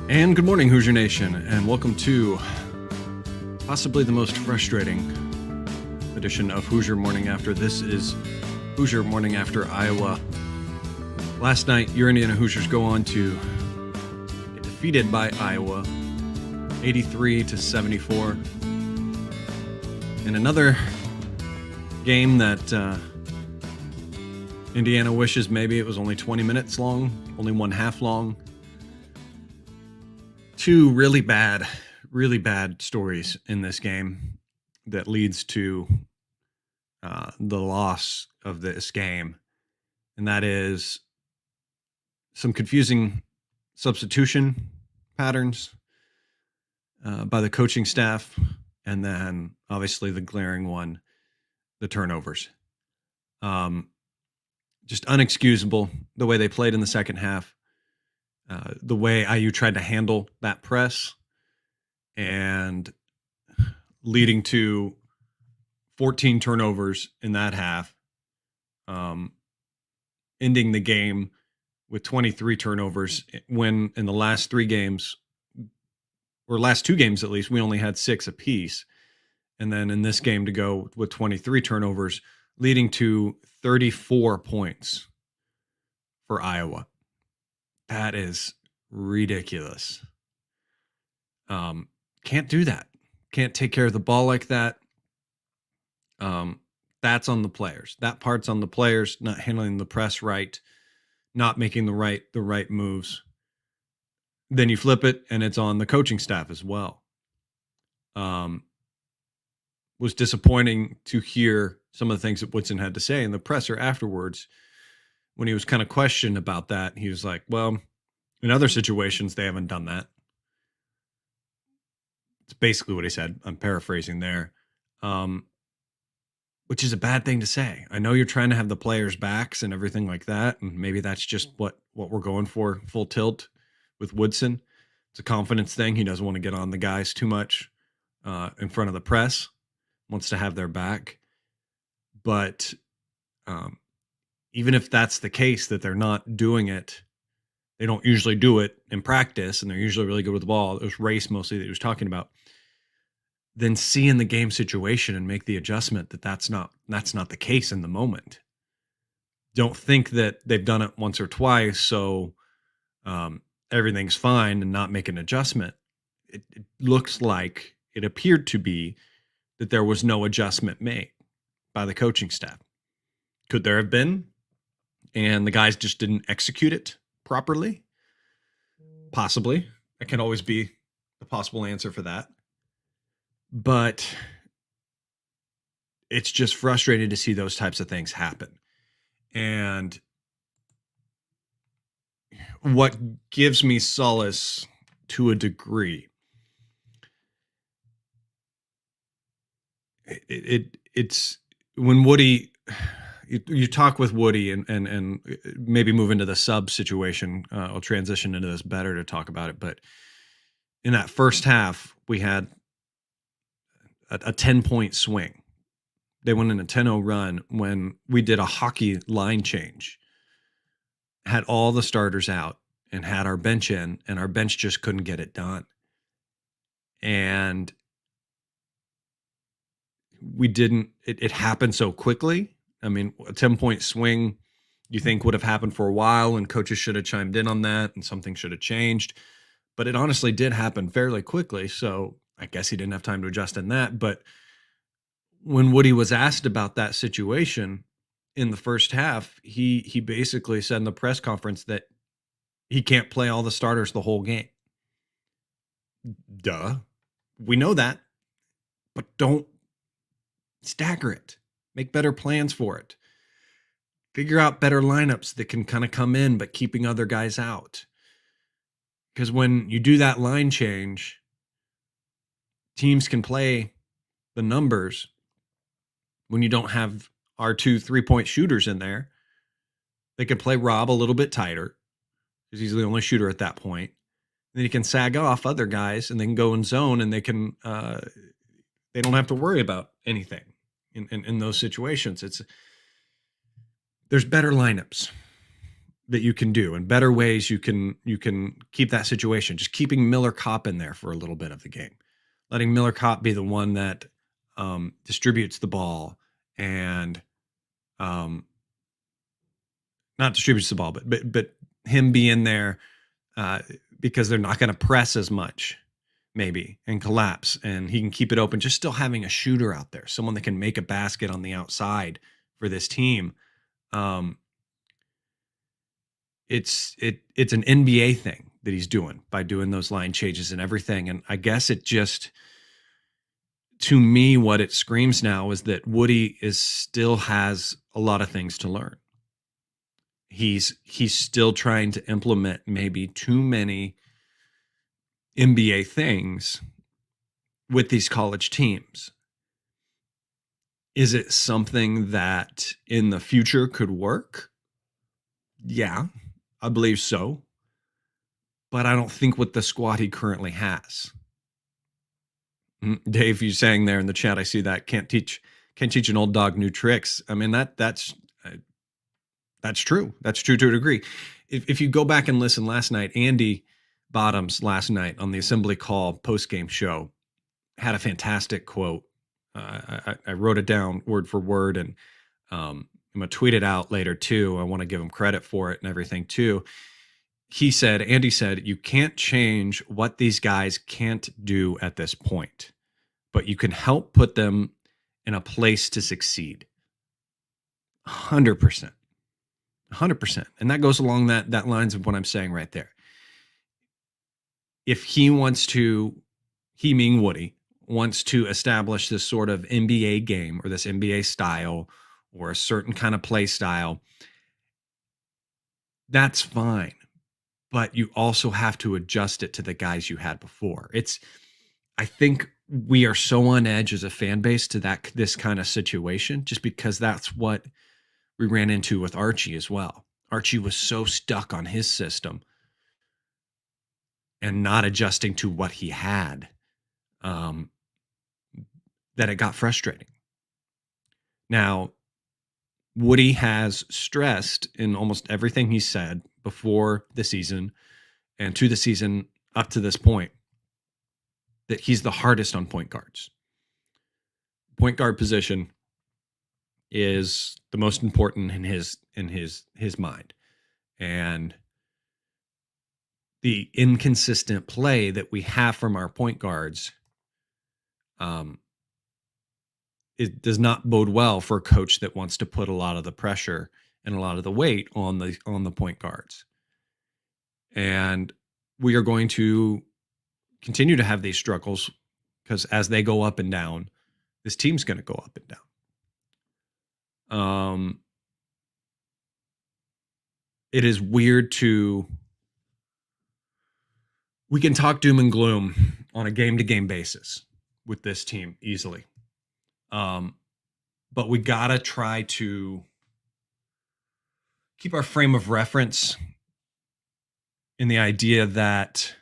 And good morning, Hoosier Nation, and welcome to possibly the most frustrating edition of Hoosier Morning After. This is Hoosier Morning After Iowa. Last night, your Indiana Hoosiers go on to get defeated by Iowa, 83-74. In another game that Indiana wishes maybe it was only 20 minutes long, only one half long. Two really bad stories in this game that leads to the loss of this game. And that is some confusing substitution patterns by the coaching staff. And then obviously the glaring one, the turnovers. Just unexcusable the way they played in the second half. The way IU tried to handle that press and leading to 14 turnovers in that half, ending the game with 23 turnovers when in the last three games, or last two games at least, we only had 6 apiece. And then in this game to go with 23 turnovers, leading to 34 points for Iowa. That is ridiculous. Can't do that. Can't take care of the ball like that. That's on the players. That part's on the players, not handling the press right, not making the right moves. Then you flip it, and it's on the coaching staff as well. Was disappointing to hear some of the things that Woodson had to say in the presser afterwards. When he was kind of questioned about that, he was like, well, in other situations, they haven't done that. It's basically what he said. I'm paraphrasing there, which is a bad thing to say. I know you're trying to have the players' backs and everything like that, and maybe that's just what we're going for, full tilt with Woodson. It's a confidence thing. He doesn't want to get on the guys too much in front of the press, wants to have their back. But even if that's the case, that they're not doing it, they don't usually do it in practice, and they're usually really good with the ball. It was race mostly that he was talking about. Then see in the game situation and make the adjustment that's not the case in the moment. Don't think that they've done it once or twice, so everything's fine and not make an adjustment. It looks like it appeared to be that there was no adjustment made by the coaching staff. Could there have been? And the guys just didn't execute it properly? Possibly. That can always be the possible answer for that. But it's just frustrating to see those types of things happen. And what gives me solace to a degree, it's when Woody... You talk with Woody and maybe move into the sub situation. I'll transition into this better to talk about it. But in that first half, we had a 10-point swing. They went in a 10-0 run when we did a hockey line change, had all the starters out and had our bench in, and our bench just couldn't get it done. And we didn't, it happened so quickly. I mean, a 10-point swing you think would have happened for a while, and coaches should have chimed in on that and something should have changed. But it honestly did happen fairly quickly, so I guess he didn't have time to adjust in that. But when Woody was asked about that situation in the first half, he basically said in the press conference that he can't play all the starters the whole game. Duh. We know that. But don't stagger it. Make better plans for it. Figure out better lineups that can kind of come in, but keeping other guys out. Because when you do that line change, teams can play the numbers when you don't have our 2 3-point shooters in there. They can play Rob a little bit tighter because he's the only shooter at that point. And then he can sag off other guys and they can go in zone, and they can they don't have to worry about anything. In those situations, there's better lineups. that you can do and better ways you can keep that situation. Just keeping Miller Kopp in there for a little bit of the game, letting Miller Kopp be the one that distributes the ball and not distributes the ball, but him be in there because they're not going to press as much maybe and collapse, and he can keep it open. Just still having a shooter out there, someone that can make a basket on the outside for this team. It's an NBA thing that he's doing by doing those line changes and everything. And I guess it just, to me, what it screams now is that Woody still has a lot of things to learn. He's still trying to implement maybe too many NBA things with these college teams. Is it something that in the future could work? Yeah, I believe so. But I don't think with the squad he currently has. Dave, you saying there in the chat, I see that can't teach an old dog new tricks. I mean, that's true. That's true to a degree. If you go back and listen last night, Andy Bottoms last night on the Assembly Call post-game show had a fantastic quote. I wrote it down word for word, and I'm going to tweet it out later too. I want to give him credit for it and everything too. Andy said, you can't change what these guys can't do at this point, but you can help put them in a place to succeed. 100%. 100%. And that goes along that lines of what I'm saying right there. If he wants to, he meaning Woody, wants to establish this sort of NBA game or this NBA style or a certain kind of play style, that's fine. But you also have to adjust it to the guys you had before. I think we are so on edge as a fan base to this kind of situation, just because that's what we ran into with Archie as well. Archie was so stuck on his system and not adjusting to what he had that it got frustrating. Now, Woody has stressed in almost everything he said before the season and to the season up to this point that he's the hardest on point guards. Point guard position is the most important in his mind. And the inconsistent play that we have from our point guards it does not bode well for a coach that wants to put a lot of the pressure and a lot of the weight on the point guards. And we are going to continue to have these struggles because as they go up and down, this team's going to go up and down. It is weird we can talk doom and gloom on a game-to-game basis with this team easily. But we got to try to keep our frame of reference in the idea that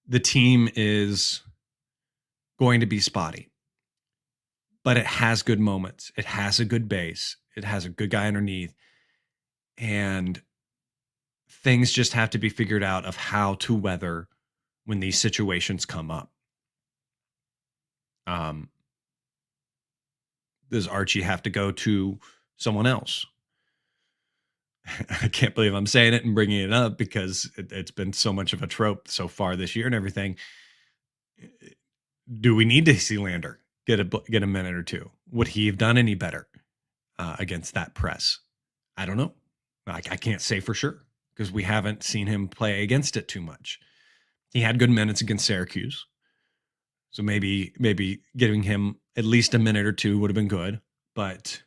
the team is going to be spotty, but it has good moments. It has a good base. It has a good guy underneath. And things just have to be figured out of how to weather when these situations come up. Does Archie have to go to someone else? I can't believe I'm saying it and bringing it up because it's been so much of a trope so far this year and everything. Do we need to see Lander get a minute or two? Would he have done any better against that press? I don't know. I can't say for sure because we haven't seen him play against it too much. He had good minutes against Syracuse. So maybe giving him at least a minute or two would have been good. But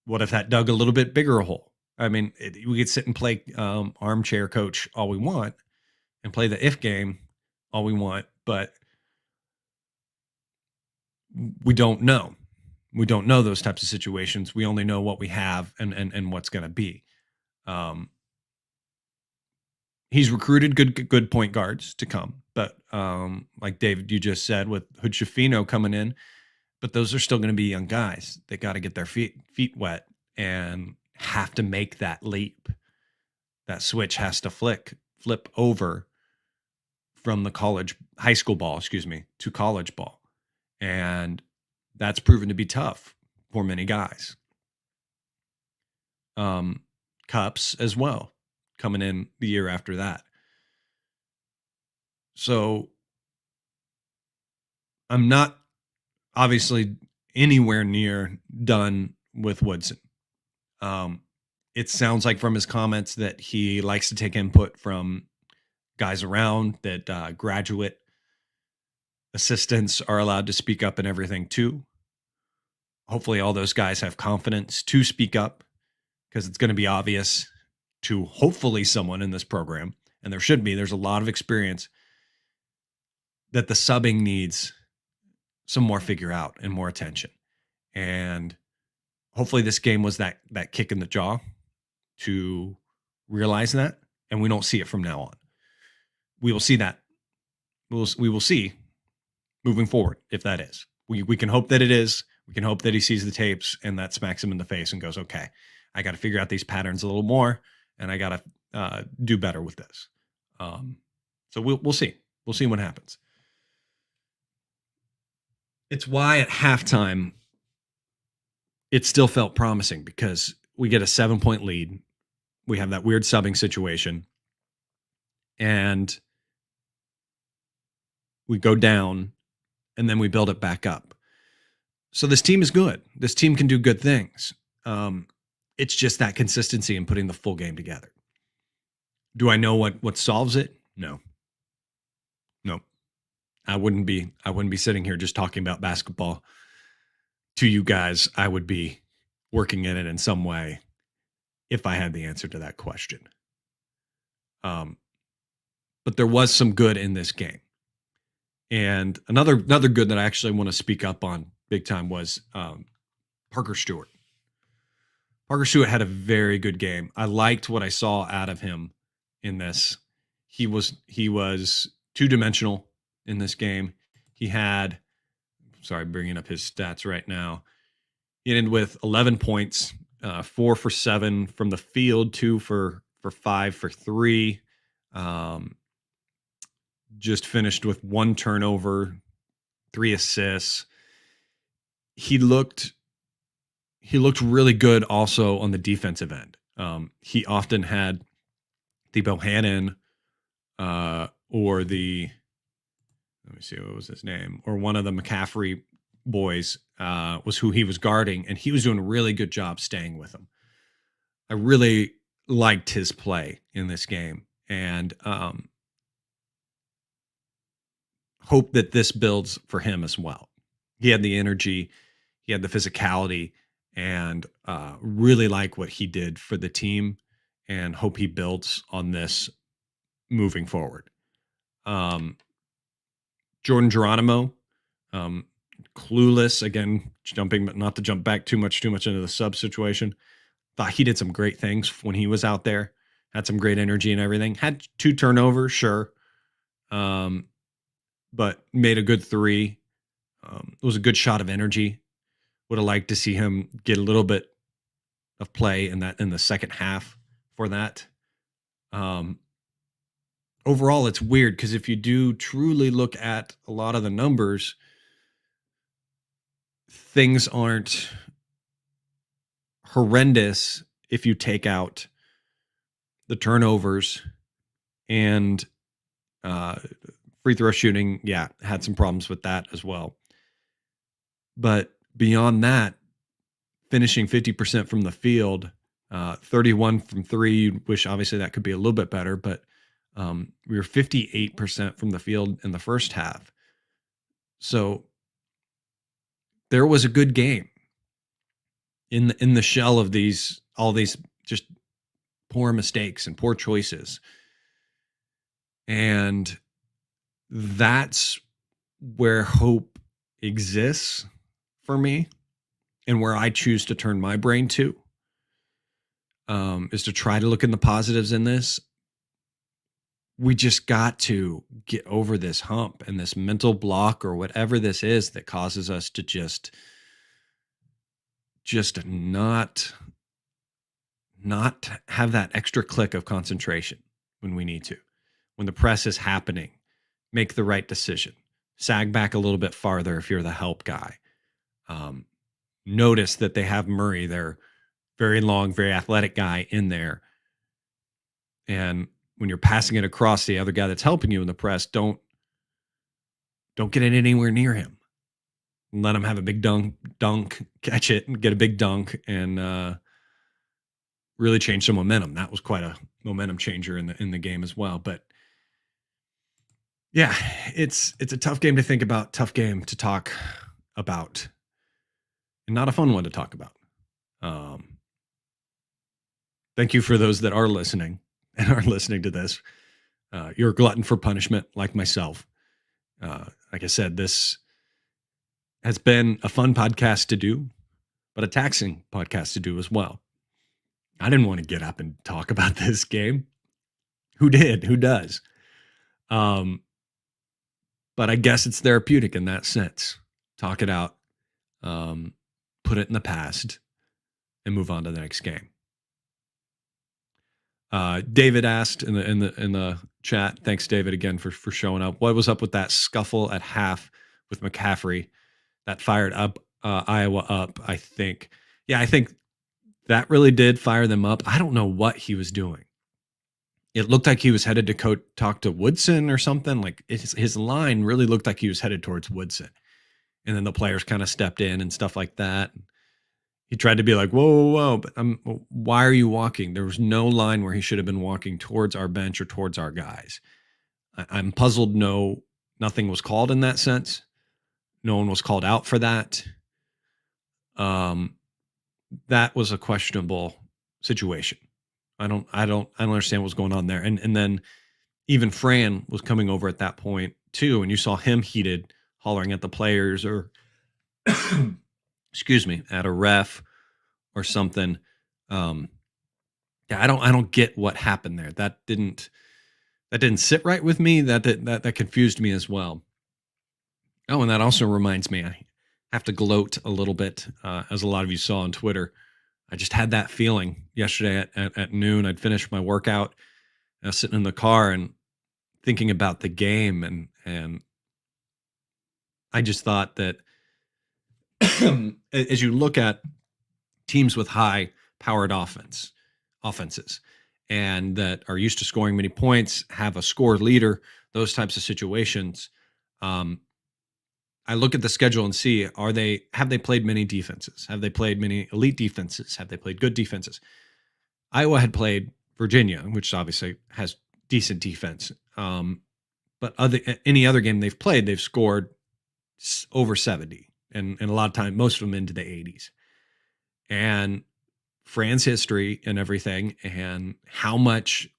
what if that dug a little bit bigger a hole? I mean, we could sit and play armchair coach all we want and play the if game all we want, but we don't know. We don't know those types of situations. We only know what we have and what's going to be. He's recruited good point guards to come, but like David, you just said with Hood coming in, but those are still going to be young guys. They got to get their feet wet, and have to make that leap. That switch has to flip over from the high school ball, to college ball. And that's proven to be tough for many guys. Cups as well, coming in the year after that. So I'm not obviously anywhere near done with Woodson. It sounds like from his comments that he likes to take input from guys around, that graduate assistants are allowed to speak up and everything too. Hopefully all those guys have confidence to speak up, because it's going to be obvious to hopefully someone in this program, and there's a lot of experience, that the subbing needs some more figure out and more attention. And hopefully this game was that kick in the jaw to realize that, and we don't see it from now on. We will see that. We will see moving forward if that is. We can hope that it is. We can hope that he sees the tapes and that smacks him in the face and goes, okay, I got to figure out these patterns a little more, and I got to do better with this. So we'll see. We'll see what happens. It's why at halftime it still felt promising, because we get a 7-point lead. We have that weird subbing situation, and we go down, and then we build it back up. So this team is good. This team can do good things. It's just that consistency in putting the full game together. Do I know what solves it? No. I wouldn't be sitting here just talking about basketball to you guys. I would be working in it in some way if I had the answer to that question. But there was some good in this game. And another good that I actually want to speak up on big time was Parker Stewart. Parker Stewart had a very good game. I liked what I saw out of him in this. He was two-dimensional in this game. He had, bringing up his stats right now. He ended with 11 points, 4 for 7 from the field, 2 for 5 for 3. Just finished with 1 turnover, 3 assists. He looked really good also on the defensive end. He often had the Bohannon or the, let me see, what was his name? Or one of the McCaffrey boys was who he was guarding, and he was doing a really good job staying with him. I really liked his play in this game, and hope that this builds for him as well. He had the energy, he had the physicality, and really like what he did for the team, and hope he builds on this moving forward. Jordan Geronimo, clueless again, jumping, but not to jump back too much into the sub situation. Thought he did some great things when he was out there. Had some great energy and everything. Had 2 turnovers, sure, but made a good 3. It was a good shot of energy. Would have liked to see him get a little bit of play in the second half for that. Overall, it's weird, because if you do truly look at a lot of the numbers, things aren't horrendous if you take out the turnovers and free throw shooting. Yeah, had some problems with that as well. But beyond that, finishing 50% from the field, 31 from 3. You wish obviously that could be a little bit better, but we were 58% from the field in the first half. So there was a good game in the shell of all these just poor mistakes and poor choices. And that's where hope exists for me, and where I choose to turn my brain to, is to try to look in the positives in this. We just got to get over this hump and this mental block or whatever this is that causes us to just not not have that extra click of concentration when we need to. When the press is happening, make the right decision. Sag back a little bit farther if you're the help guy. Notice that they have Murray, their very long, very athletic guy, in there. And when you're passing it across the other guy that's helping you in the press, don't get it anywhere near him. Let him have a big dunk, catch it, and get a big dunk, and really change some momentum. That was quite a momentum changer in the game as well. But yeah, it's a tough game to think about, tough game to talk about, and not a fun one to talk about. Thank you for those that are listening and are listening to this. You're a glutton for punishment, like myself. Like I said, this has been a fun podcast to do, but a taxing podcast to do as well. I didn't want to get up and talk about this game. Who did? Who does? But I guess it's therapeutic in that sense. Talk it out, put it in the past, and move on to the next game. David asked in the chat. Thanks, David, again for showing up. What was up with that scuffle at half with McCaffrey that fired up Iowa up? I think, yeah, I think that really did fire them up. I don't know what he was doing. It looked like he was headed to talk to Woodson or something. Like his line really looked like he was headed towards Woodson, and then the players kind of stepped in and stuff like that. He tried to be like, whoa, whoa, whoa, but why are you walking? There was no line where he should have been walking towards our bench or towards our guys. I'm puzzled. Nothing was called in that sense. No one was called out for that. That was a questionable situation. I don't understand what was going on there. And then even Fran was coming over at that point too, and you saw him heated, hollering at the players or excuse me, at a ref or something. Yeah, I don't get what happened there. That didn't sit right with me. That confused me as well. Oh, and that also reminds me, I have to gloat a little bit, as a lot of you saw on Twitter. I just had that feeling yesterday at noon. I'd finished my workout. I was sitting in the car and thinking about the game, and I just thought that as you look at teams with high powered offenses and that are used to scoring many points, have a score leader, those types of situations, I look at the schedule and see, have they played many defenses? Have they played many elite defenses? Have they played good defenses? Iowa had played Virginia, which obviously has decent defense. But any other game they've played, they've scored over 70. And a lot of time, most of them into the 80s. And Fran's history and everything, and how much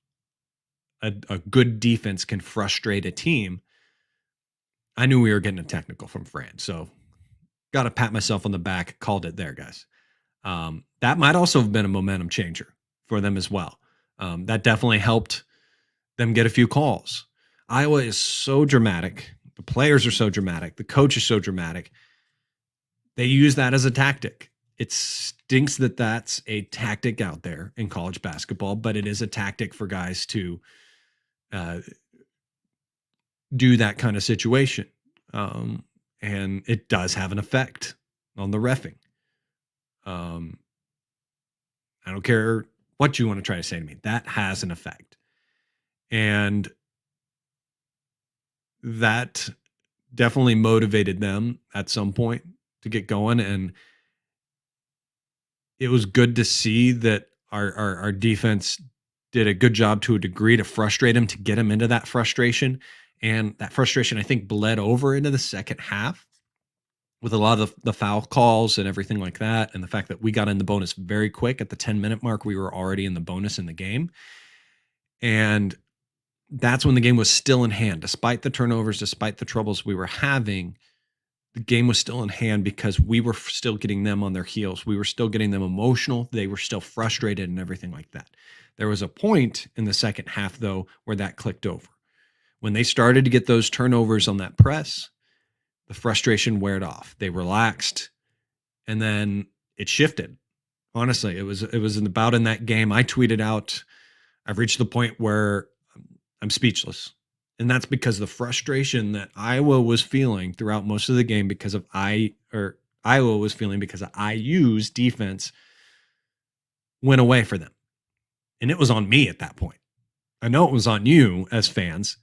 a good defense can frustrate a team, I knew we were getting a technical from Fran. So got to pat myself on the back, called it there, guys. That might also have been a momentum changer for them as well. That definitely helped them get a few calls. Iowa is so dramatic. The players are so dramatic. The coach is so dramatic. They use that as a tactic. It stinks that that's a tactic out there in college basketball, but it is a tactic for guys to do that kind of situation. And it does have an effect on the reffing. I don't care what you want to try to say to me. That has an effect. And that definitely motivated them at some point to get going. And it was good to see that our defense did a good job to a degree to frustrate him, to get him into that frustration. And that frustration, I think, bled over into the second half with a lot of the foul calls and everything like that. And the fact that we got in the bonus very quick at the 10-minute mark, we were already in the bonus in the game. And that's when the game was still in hand, despite the turnovers, despite the troubles we were having. The game was still in hand because we were still getting them on their heels. We were still getting them emotional. They were still frustrated and everything like that. There was a point in the second half, though, where that clicked over. When they started to get those turnovers on that press, the frustration wore off. They relaxed, and then it shifted. Honestly, it was about in that game. I tweeted out, I've reached the point where I'm speechless. And that's because the frustration that Iowa was feeling throughout most of the game because of Iowa was feeling because of IU's defense went away for them. And it was on me at that point. I know it was on you as fans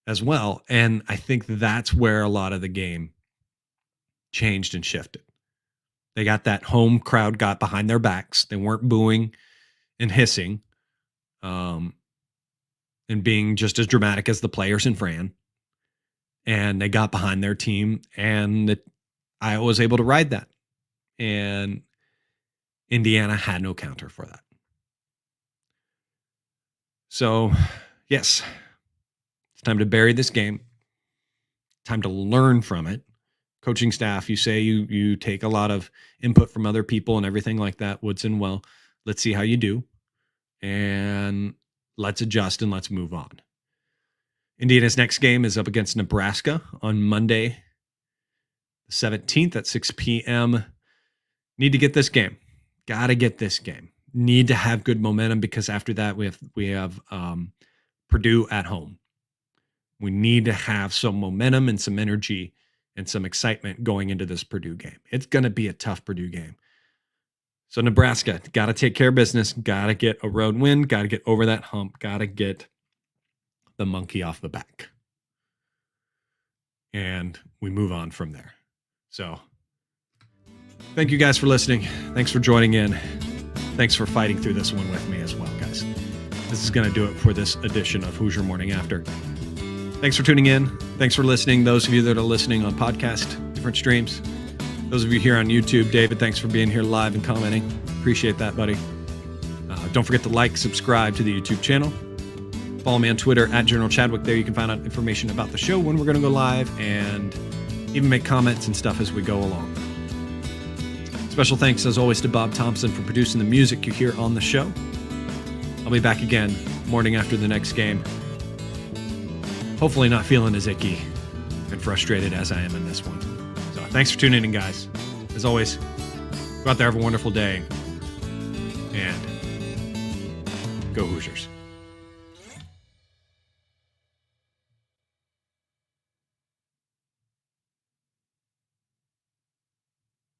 as well. And I think that's where a lot of the game changed and shifted. They got that home crowd got behind their backs. They weren't booing and hissing and being just as dramatic as the players in Fran. And they got behind their team, and Iowa was able to ride that. And Indiana had no counter for that. So, yes, it's time to bury this game. Time to learn from it. Coaching staff, you say you take a lot of input from other people and everything like that. Woodson, well, let's see how you do. And let's adjust and let's move on. Indiana's next game is up against Nebraska on Monday, the 17th at 6 p.m. Need to get this game. Got to get this game. Need to have good momentum because after that we have Purdue at home. We need to have some momentum and some energy and some excitement going into this Purdue game. It's going to be a tough Purdue game. So Nebraska, got to take care of business. Got to get a road win. Got to get over that hump. Got to get the monkey off the back. And we move on from there. So thank you guys for listening. Thanks for joining in. Thanks for fighting through this one with me as well, guys. This is going to do it for this edition of Hoosier Morning After. Thanks for tuning in. Thanks for listening. Those of you that are listening on podcast, different streams. Those of you here on YouTube, David, thanks for being here live and commenting. Appreciate that, buddy. Don't forget to like, subscribe to the YouTube channel. Follow me on Twitter at General Chadwick. There you can find out information about the show, when we're going to go live, and even make comments and stuff as we go along. Special thanks, as always, to Bob Thompson for producing the music you hear on the show. I'll be back again morning after the next game. Hopefully not feeling as icky and frustrated as I am in this one. So thanks for tuning in, guys. As always, go out there, have a wonderful day, and go Hoosiers.